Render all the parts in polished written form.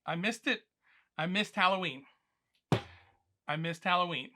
I missed it. I missed Halloween. I missed Halloween.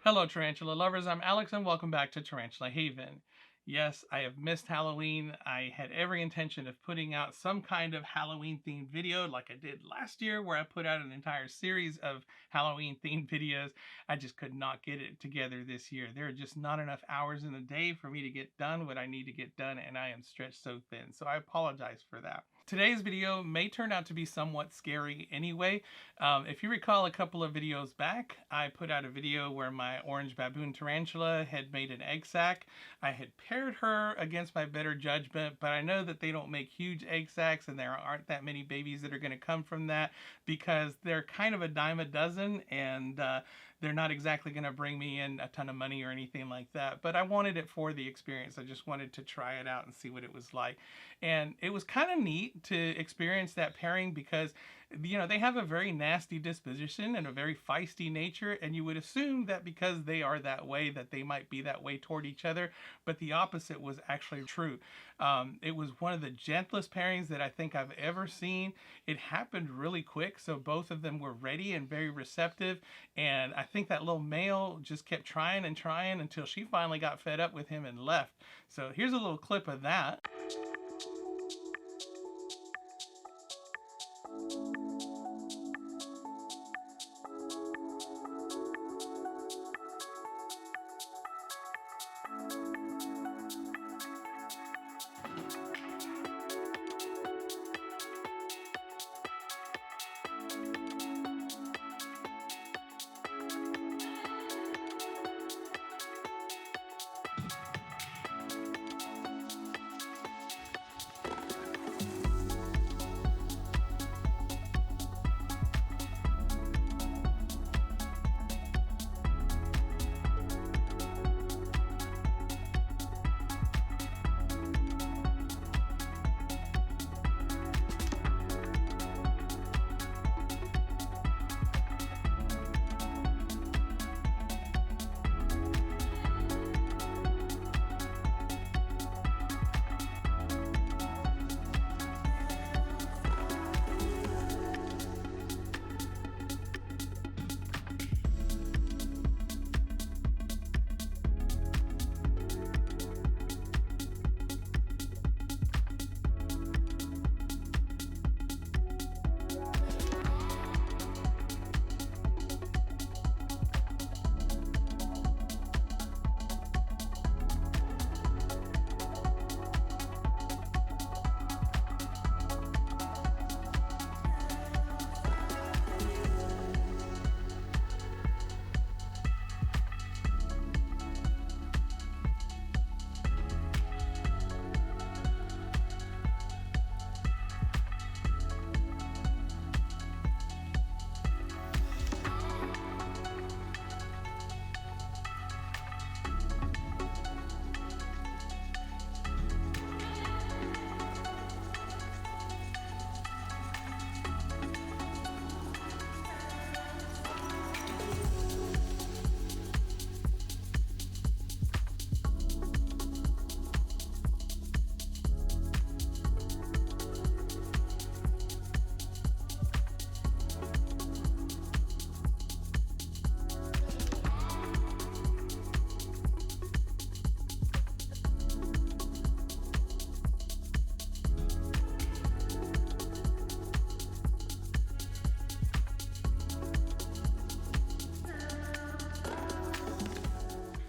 Hello, Tarantula lovers. I'm Alex, and welcome back to Tarantula Haven. Yes, I have missed Halloween. I had every intention of putting out some kind of Halloween-themed video like I did last year, where I put out an entire series of Halloween-themed videos. I just could not get it together this year. There are just not enough hours in the day for me to get done what I need to get done, and I am stretched so thin, so I apologize for that. Today's video may turn out to be somewhat scary anyway. If you recall a couple of videos back, I put out a video where my orange baboon tarantula had made an egg sac. I had paired her against my better judgment, but I know that they don't make huge egg sacs and there aren't that many babies that are going to come from that because they're kind of a dime a dozen, and they're not exactly going to bring me in a ton of money or anything like that. But I wanted it for the experience. I just wanted to try it out and see what it was like. And it was kind of neat to experience that pairing because, you know, they have a very nasty disposition and a very feisty nature, and you would assume that because they are that way that they might be that way toward each other, but the opposite was actually true. It was one of the gentlest pairings that I think I've ever seen. It happened really quick, so both of them were ready and very receptive, and I think that little male just kept trying and trying until she finally got fed up with him and left. So here's a little clip of that.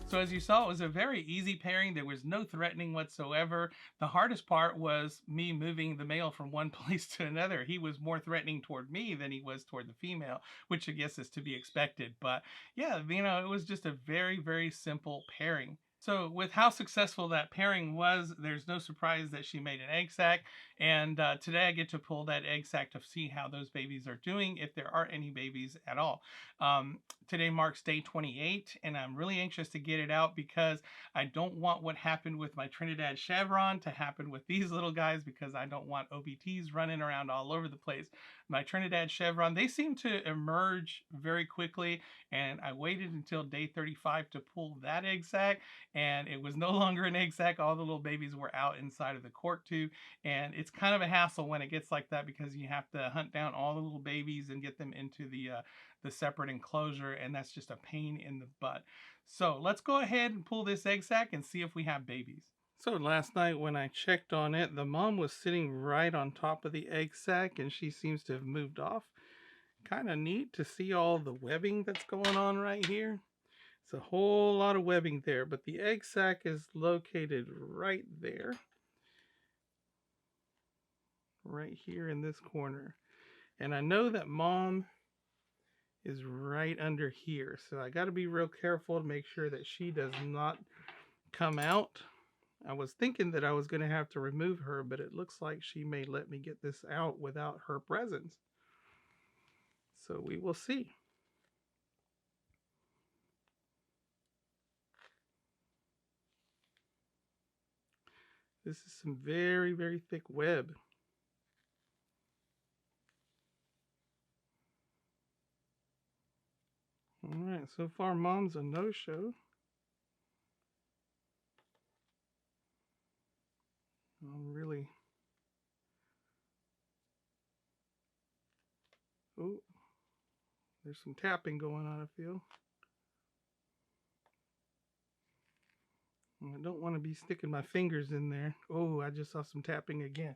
So as you saw, it was a very easy pairing. There was no threatening whatsoever. The hardest part was me moving the male from one place to another. He was more threatening toward me than he was toward the female, which I guess is to be expected. But yeah, you know, it was just a very, very simple pairing. So with how successful that pairing was, there's no surprise that she made an egg sac. And today I get to pull that egg sac to see how those babies are doing, if there are any babies at all. Today marks day 28, and I'm really anxious to get it out because I don't want what happened with my Trinidad Chevron to happen with these little guys, because I don't want OBTs running around all over the place. My Trinidad Chevron, they seem to emerge very quickly, and I waited until day 35 to pull that egg sac, and it was no longer an egg sac. All the little babies were out inside of the cork tube, and it's kind of a hassle when it gets like that because you have to hunt down all the little babies and get them into the separate enclosure, and that's just a pain in the butt. So let's go ahead and pull this egg sac and see if we have babies. So last night when I checked on it, the mom was sitting right on top of the egg sac, and she seems to have moved off. Kind of neat to see all the webbing that's going on right here. It's a whole lot of webbing there, but the egg sac is located right there. Right here in this corner. And I know that mom is right under here, so I got to be real careful to make sure that she does not come out. I was thinking that I was going to have to remove her, but it looks like she may let me get this out without her presence. So we will see. This is some very, very thick web. All right, so far mom's a no-show. Really. Oh, there's some tapping going on, I feel. I don't want to be sticking my fingers in there. Oh, I just saw some tapping again.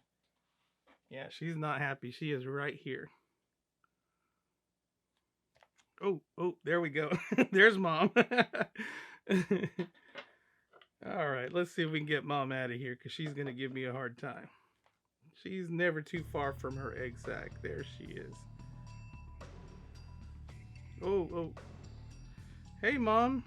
Yeah, she's not happy. She is right here. Oh, there we go. There's mom. All right, let's see if we can get mom out of here because she's going to give me a hard time. She's never too far from her egg sac. There she is. Oh. Hey, mom.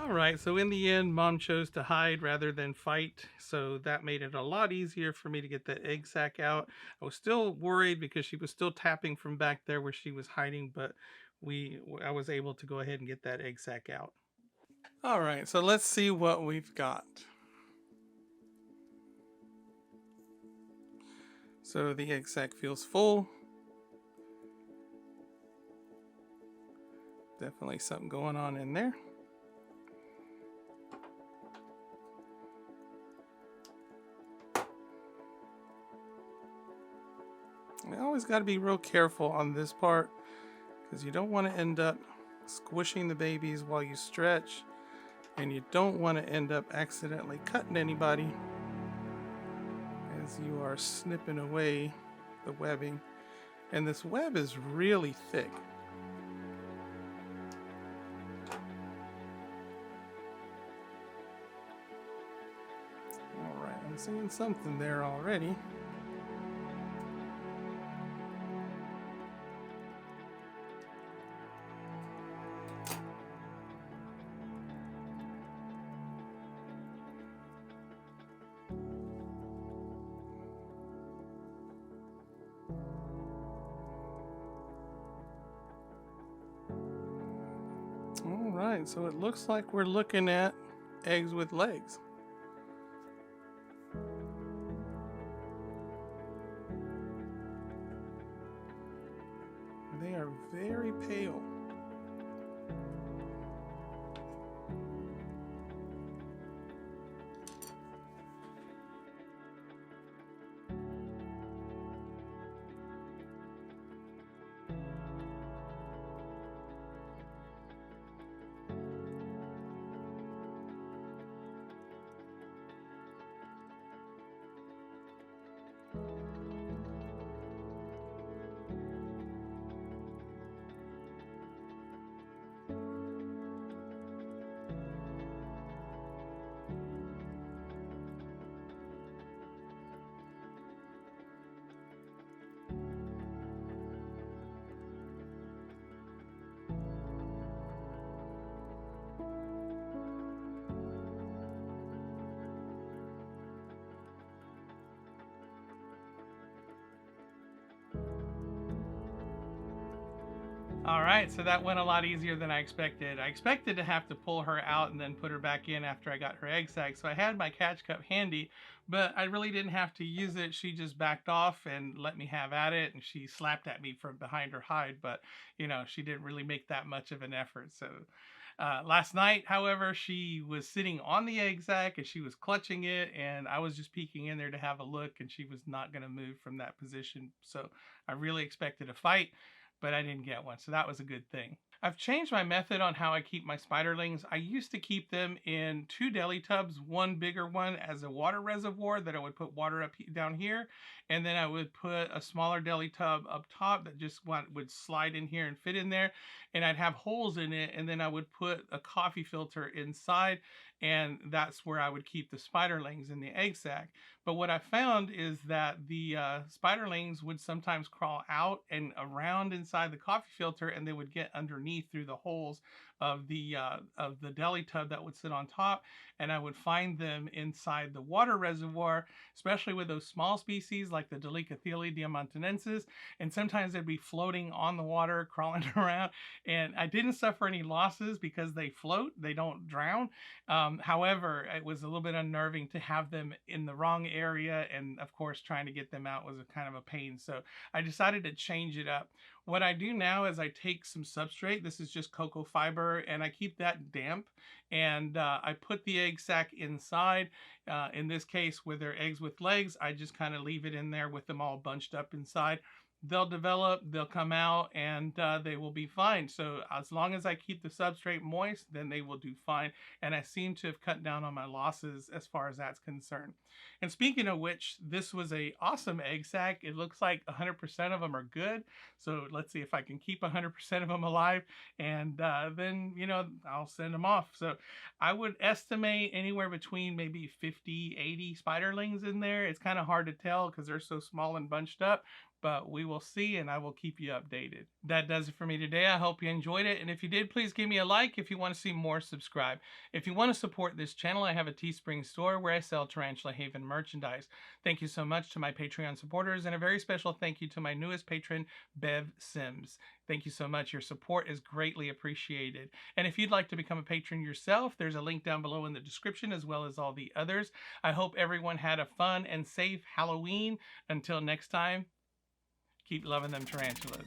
All right, so in the end, mom chose to hide rather than fight, so that made it a lot easier for me to get the egg sac out. I was still worried because she was still tapping from back there where she was hiding, but I was able to go ahead and get that egg sac out. All right, so let's see what we've got. So the egg sac feels full. Definitely something going on in there. You always got to be real careful on this part because you don't want to end up squishing the babies while you stretch, and you don't want to end up accidentally cutting anybody as you are snipping away the webbing. And this web is really thick. All right, I'm seeing something there already. right, so it looks like we're looking at eggs with legs. They are very pale. All right, so that went a lot easier than I expected. I expected to have to pull her out and then put her back in after I got her egg sac. So I had my catch cup handy, but I really didn't have to use it. She just backed off and let me have at it, and she slapped at me from behind her hide, but she didn't really make that much of an effort. So last night, however, she was sitting on the egg sac and she was clutching it, and I was just peeking in there to have a look, and she was not going to move from that position. So I really expected a fight, but I didn't get one, so that was a good thing. I've changed my method on how I keep my spiderlings. I used to keep them in 2 deli tubs, one bigger one as a water reservoir that I would put water up down here, and then I would put a smaller deli tub up top that just would slide in here and fit in there, and I'd have holes in it, and then I would put a coffee filter inside, and that's where I would keep the spiderlings in the egg sac. But what I found is that the spiderlings would sometimes crawl out and around inside the coffee filter, and they would get underneath through the holes of the deli tub that would sit on top, and I would find them inside the water reservoir, especially with those small species like the Delicathele diamantinensis, and sometimes they'd be floating on the water, crawling around, and I didn't suffer any losses because they float, they don't drown. However, it was a little bit unnerving to have them in the wrong area, and of course trying to get them out was a kind of a pain, so I decided to change it up. What I do now is I take some substrate, this is just cocoa fiber, and I keep that damp, and I put the egg sac inside. In this case, with their eggs with legs, I just kind of leave it in there with them all bunched up inside. They'll develop, they'll come out, and they will be fine. So as long as I keep the substrate moist, then they will do fine. And I seem to have cut down on my losses as far as that's concerned. And speaking of which, this was a awesome egg sac. It looks like 100% of them are good. So let's see if I can keep 100% of them alive, and then, I'll send them off. So I would estimate anywhere between maybe 50, 80 spiderlings in there. It's kind of hard to tell because they're so small and bunched up, but we will see, and I will keep you updated. That does it for me today. I hope you enjoyed it, and if you did, please give me a like. If you want to see more, subscribe. If you want to support this channel, I have a Teespring store where I sell Tarantula Haven merchandise. Thank you so much to my Patreon supporters, and a very special thank you to my newest patron, Bev Sims. Thank you so much. Your support is greatly appreciated. And if you'd like to become a patron yourself, there's a link down below in the description, as well as all the others. I hope everyone had a fun and safe Halloween. Until next time, keep loving them tarantulas.